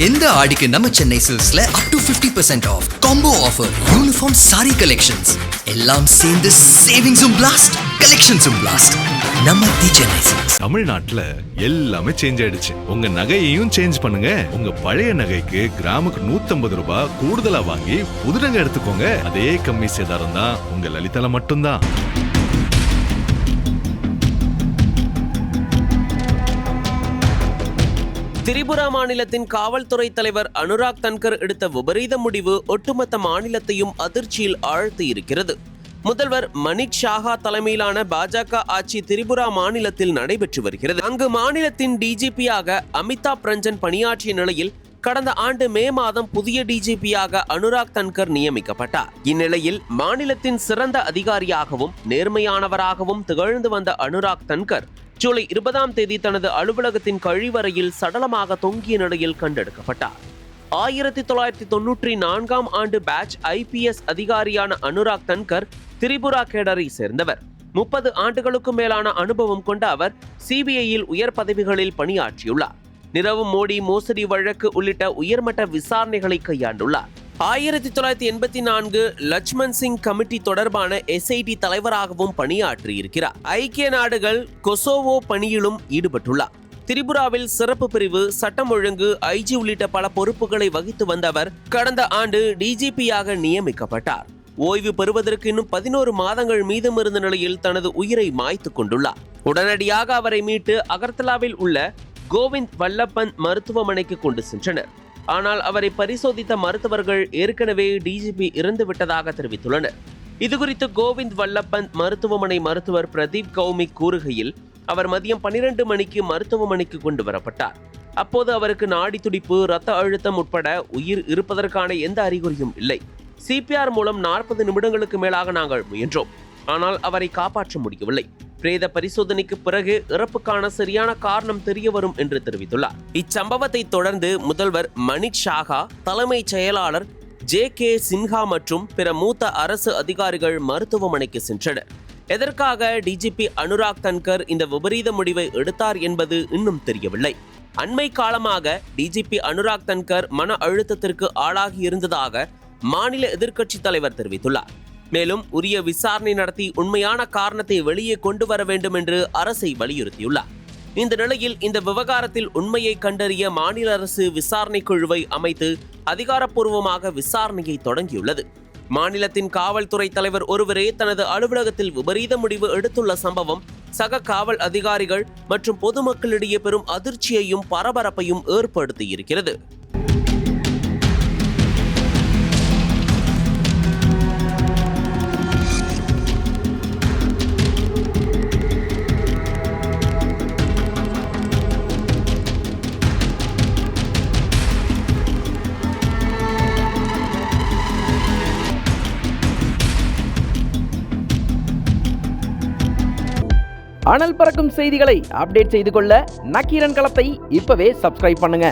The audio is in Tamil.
இந்த ஆடிக்கு நம்ம சென்னை சில்க்ஸ்ல up to 50% off combo offer, uniform sari collections எல்லாம் சேர்ந்து சேவிங்ஸும் பிளாஸ்ட், கலெக்ஷன்ஸும் பிளாஸ்ட். நம்ம தி சென்னை சில்க்ஸ். தமிழ்நாட்டுல எல்லாமே சேஞ்ச் ஆயிடுச்சு. உங்க நகையையும் சேஞ்ச் பண்ணுங்க. உங்க பழைய நகைக்கு கிராமுக்கு 150 ரூபாய் கூடுதலா வாங்கி புது நகை எடுத்துக்கோங்க. அதே கம்மி சேதாரம் தான் உங்க லலிதால மட்டும்தான். திரிபுரா மாநிலத்தின் காவல்துறை தலைவர் அனுராக் தன்கர் எடுத்த விபரீத முடிவு ஒட்டுமொத்த மாநிலத்தையும் அதிர்ச்சியில் ஆழ்த்தி இருக்கிறது. முதல்வர் மணிக் ஷாஹா தலைமையிலான பாஜக ஆட்சி திரிபுரா மாநிலத்தில் நடைபெற்று வருகிறது. அங்கு மாநிலத்தின் டிஜிபியாக அமிதாப் ரஞ்சன் பணியாற்றிய நிலையில் கடந்த ஆண்டு மே மாதம் புதிய டிஜிபியாக அனுராக் தன்கர் நியமிக்கப்பட்டார். இந்நிலையில் மாநிலத்தின் சிறந்த அதிகாரியாகவும் நேர்மையானவராகவும் திகழ்ந்து வந்த அனுராக் தன்கர் ஜூலை 20ஆம் தேதி தனது அலுவலகத்தின் கழிவறையில் சடலமாக தொங்கிய நிலையில் கண்டெடுக்கப்பட்டார். 1994ஆம் ஆண்டு பேட்ச் IPS அதிகாரியான அனுராக் தன்கர் திரிபுரா கேடரை சேர்ந்தவர். 30 ஆண்டுகளுக்கு மேலான அனுபவம் கொண்ட அவர் CBIயில் உயர் பதவிகளில் பணியாற்றியுள்ளார். நிரவ் மோடி மோசடி வழக்கு உள்ளிட்ட உயர்மட்ட விசாரணைகளை கையாண்டுள்ளார். 1984 லட்சுமண் சிங் கமிட்டி தொடர்பான SIT தலைவராகவும் பணியாற்றியிருக்கிறார். ஐக்கிய நாடுகள் கொசோவோ பணியிலும் ஈடுபட்டுள்ளார். திரிபுராவில் சிறப்பு பிரிவு, சட்டம் ஒழுங்கு, IG உள்ளிட்ட பல பொறுப்புகளை வகித்து வந்தவர் கடந்த ஆண்டு DGPயாக நியமிக்கப்பட்டார். ஓய்வு பெறுவதற்கு இன்னும் 11 மாதங்கள் மீதம் இருந்த நிலையில் தனது உயிரை மாய்த்துக் கொண்டுள்ளார். உடனடியாக அவரை மீட்டு அகர்தலாவில் உள்ள கோவிந்த் வல்லப்பந்த் மருத்துவமனைக்கு கொண்டு சென்றனர். ஆனால் அவரை பரிசோதித்த மருத்துவர்கள் ஏற்கனவே DGP இறந்துவிட்டதாக தெரிவித்துள்ளனர். இதுகுறித்து கோவிந்த் வல்லப்பந்த் மருத்துவமனை மருத்துவர் பிரதீப் கௌமிக் கூறுகையில், அவர் மதியம் 12 மணிக்கு மருத்துவமனைக்கு கொண்டு வரப்பட்டார். அப்போது அவருக்கு நாடி துடிப்பு, இரத்த அழுத்தம் உட்பட உயிர் இருப்பதற்கான எந்த அறிகுறியும் இல்லை. CPR மூலம் 40 நிமிடங்களுக்கு மேலாக நாங்கள் முயன்றோம், ஆனால் அவரை காப்பாற்ற முடியவில்லை. பிரேத பரிசோதனைக்கு பிறகு இறப்புக்கான சரியான காரணம் தெரிய வரும் என்று தெரிவித்துள்ளார். இச்சம்பவத்தை தொடர்ந்து முதல்வர் மணிக் ஷாஹா, தலைமைச் செயலாளர் JK சின்ஹா மற்றும் பிற மூத்த அரசு அதிகாரிகள் மருத்துவமனைக்கு சென்றனர். எதற்காக DGP அனுராக் தன்கர் இந்த விபரீத முடிவை எடுத்தார் என்பது இன்னும் தெரியவில்லை. அண்மை காலமாக DGP அனுராக் தன்கர் மன அழுத்தத்திற்கு ஆளாகி இருந்ததாக மாநில எதிர்க்கட்சி தலைவர் தெரிவித்துள்ளார். மேலும் உரிய விசாரணை நடத்தி உண்மையான காரணத்தை வெளியே கொண்டு வர வேண்டும் என்று அரசை வலியுறுத்தியுள்ளார். இந்த நிலையில் இந்த விவகாரத்தில் உண்மையை கண்டறிய மாநில அரசு விசாரணை குழுவை அமைத்து அதிகாரப்பூர்வமாக விசாரணையை தொடங்கியுள்ளது. மாநிலத்தின் காவல்துறை தலைவர் ஒருவரே தனது அலுவலகத்தில் விபரீத முடிவு எடுத்துள்ள சம்பவம் சக காவல் அதிகாரிகள் மற்றும் பொதுமக்களிடையே பெரும் அதிர்ச்சியையும் பரபரப்பையும் ஏற்படுத்தியிருக்கிறது. அனல் பறக்கும் செய்திகளை அப்டேட் செய்து கொள்ள நக்கீரன் களத்தை இப்பவே சப்ஸ்கிரைப் பண்ணுங்க.